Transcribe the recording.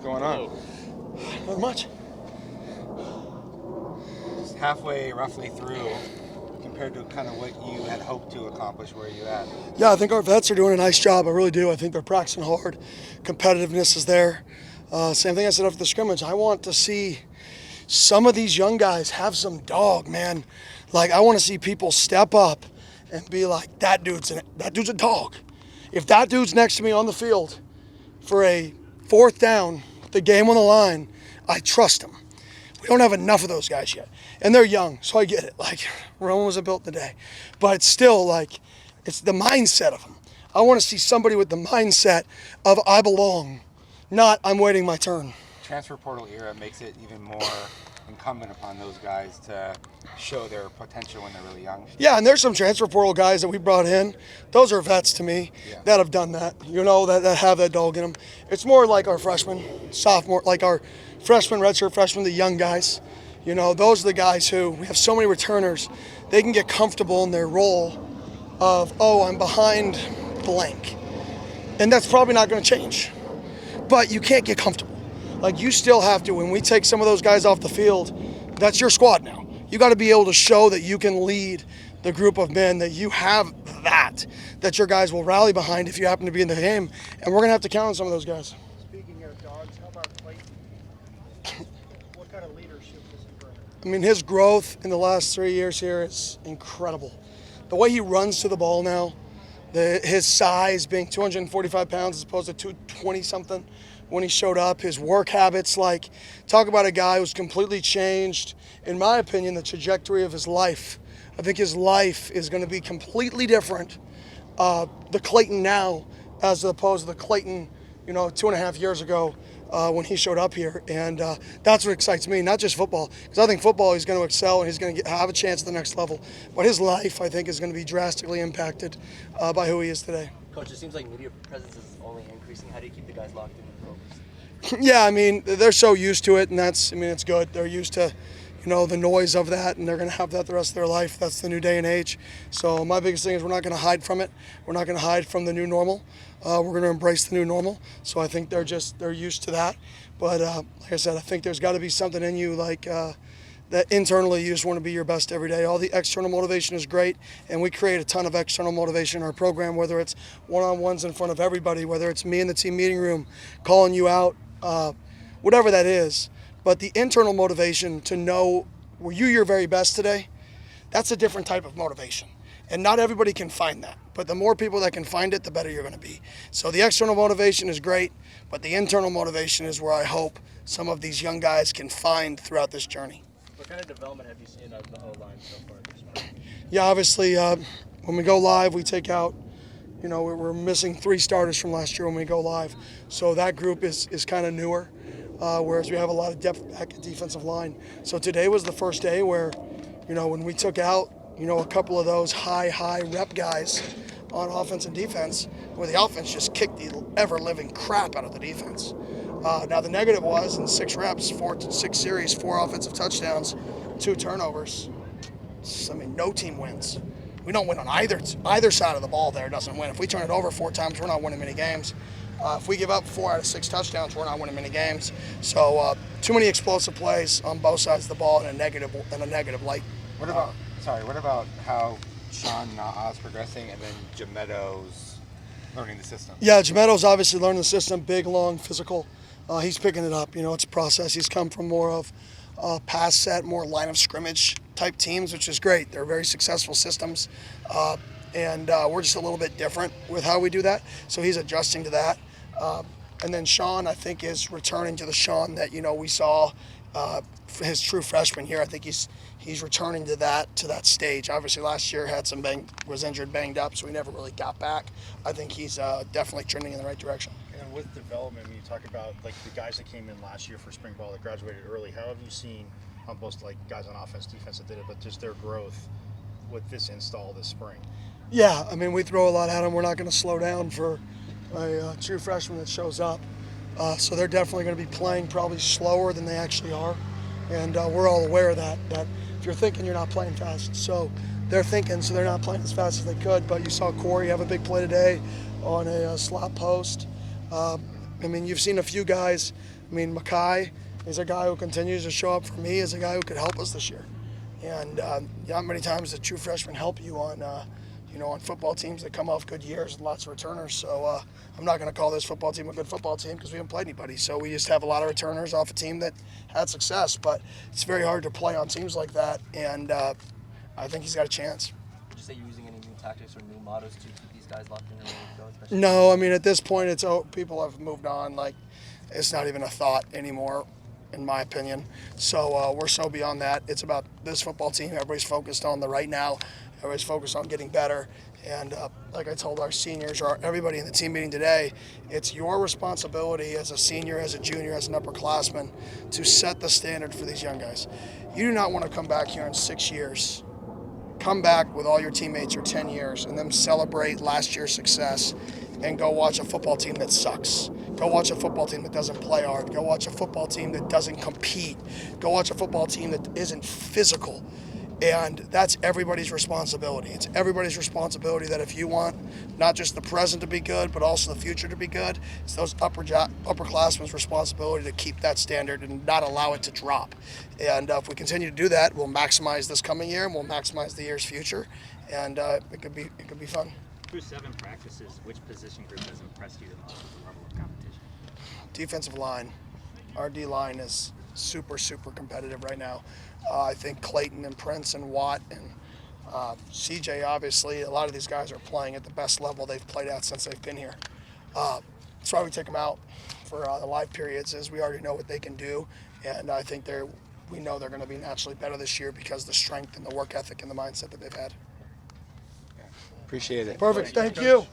going on? Not much. Just halfway, roughly through, compared to kind of what you had hoped to accomplish, where you at? Yeah, I think our vets are doing a nice job. I really do. I think they're practicing hard. Competitiveness is there. Same thing I said after the scrimmage. I want to see some of these young guys have some dog, man. Like, I want to see people step up and be like, that dude's a dog. If that dude's next to me on the field for a fourth down, the game on the line, I trust him. We don't have enough of those guys yet. And they're young, so I get it. Like, Rome wasn't built today. But it's still, like, it's the mindset of them. I want to see somebody with the mindset of I belong, not I'm waiting my turn. Transfer portal era makes it even more incumbent upon those guys to show their potential when they're really young. Yeah, and there's some transfer portal guys that we brought in. Those are vets to me that have done that, that have that dog in them. It's more like our freshmen, sophomore, like our freshmen, redshirt freshmen, the young guys. Those are the guys who, we have so many returners, they can get comfortable in their role of, I'm behind blank. And that's probably not going to change. But you can't get comfortable. Like, you still have to, when we take some of those guys off the field, that's your squad now. You got to be able to show that you can lead the group of men, that you have that your guys will rally behind if you happen to be in the game. And we're going to have to count on some of those guys. Speaking of dogs, how about Clayton? What kind of leadership does he bring? I mean, his growth in the last 3 years here is incredible. The way he runs to the ball now, his size being 245 pounds as opposed to 220-something when he showed up, his work habits, like, talk about a guy who's completely changed, in my opinion, the trajectory of his life. I think his life is going to be completely different, the Clayton now, as opposed to the Clayton, 2.5 years ago when he showed up here. And that's what excites me, not just football, because I think football he's going to excel and he's going to have a chance at the next level. But his life, I think, is going to be drastically impacted by who he is today. Coach, it seems like media presence is only increasing. How do you keep the guys locked in and focused? Yeah, I mean, they're so used to it, and it's good. They're used to, the noise of that, and they're going to have that the rest of their life. That's the new day and age. So my biggest thing is we're not going to hide from it. We're not going to hide from the new normal. We're going to embrace the new normal. So I think they're used to that. But like I said, I think there's got to be something in you like that internally you just want to be your best every day. All the external motivation is great, and we create a ton of external motivation in our program, whether it's one-on-ones in front of everybody, whether it's me in the team meeting room calling you out, whatever that is. But the internal motivation to know, were you your very best today? That's a different type of motivation. And not everybody can find that. But the more people that can find it, the better you're going to be. So the external motivation is great, but the internal motivation is where I hope some of these young guys can find throughout this journey. What kind of development have you seen of the O-line so far at this point? Yeah, obviously, when we go live, we take out, we're missing 3 starters from last year when we go live. So that group is kind of newer, whereas we have a lot of depth back at defensive line. So today was the first day where, when we took out, a couple of those high rep guys on offense and defense, where the offense just kicked the ever-living crap out of the defense. Now the negative was in 6 reps, 6 series, 4 offensive touchdowns, 2 turnovers. No team wins. We don't win on either side of the ball. There doesn't win. If we turn it over 4 times, we're not winning many games. If we give up 4 out of 6 touchdowns, we're not winning many games. So too many explosive plays on both sides of the ball in a negative light. What about how Sean Na'a's progressing and then Jametto's learning the system? Yeah, Jametto's obviously learning the system, big, long, physical. He's picking it up. It's a process. He's come from more of pass set, more line of scrimmage type teams, which is great. They're very successful systems. And we're just a little bit different with how we do that. So he's adjusting to that. And then Sean, I think, is returning to the Sean that, we saw his true freshman year. I think he's returning to that stage. Obviously last year was injured, banged up, so he never really got back. I think he's definitely trending in the right direction. And with development, when you talk about like the guys that came in last year for spring ball that graduated early, how have you seen on both like guys on offense, defense that did it, but just their growth with this install this spring? Yeah, I mean, we throw a lot at them. We're not going to slow down for a true freshman that shows up. So they're definitely going to be playing probably slower than they actually are. And we're all aware of that if you're thinking, you're not playing fast. So they're thinking, so they're not playing as fast as they could. But you saw Corey have a big play today on a slot post. I mean, you've seen a few guys I mean, Makai is a guy who continues to show up for me as a guy who could help us this year. And not many times do true freshmen help you on, on football teams that come off good years and lots of returners. So I'm not going to call this football team a good football team because we haven't played anybody. So we just have a lot of returners off a team that had success. But it's very hard to play on teams like that, and I think he's got a chance. Would you say you're using any new tactics or new mottos to keep these guys locked in and ready to go? Especially No, I mean, at this point, people have moved on. Like, it's not even a thought anymore, in my opinion. So we're so beyond that. It's about this football team. Everybody's focused on the right now. Everybody's focused on getting better. And like I told our seniors or everybody in the team meeting today, it's your responsibility as a senior, as a junior, as an upperclassman to set the standard for these young guys. You do not want to come back here in 6 years. Come back with all your teammates or 10 years and then celebrate last year's success and go watch a football team that sucks. Go watch a football team that doesn't play hard. Go watch a football team that doesn't compete. Go watch a football team that isn't physical. And that's everybody's responsibility. It's everybody's responsibility that if you want not just the present to be good, but also the future to be good, it's those upperclassmen's responsibility to keep that standard and not allow it to drop. And if we continue to do that, we'll maximize this coming year and we'll maximize the year's future. And it could be fun. Through 7 practices, which position group has impressed you the most with the level of competition? Defensive line. Our D-line is super, super competitive right now. I think Clayton and Prince and Watt and CJ, obviously, a lot of these guys are playing at the best level they've played at since they've been here. That's why we take them out for the live periods, is we already know what they can do. And I think we know they're going to be naturally better this year because of the strength and the work ethic and the mindset that they've had. Appreciate it. Perfect. Thank you.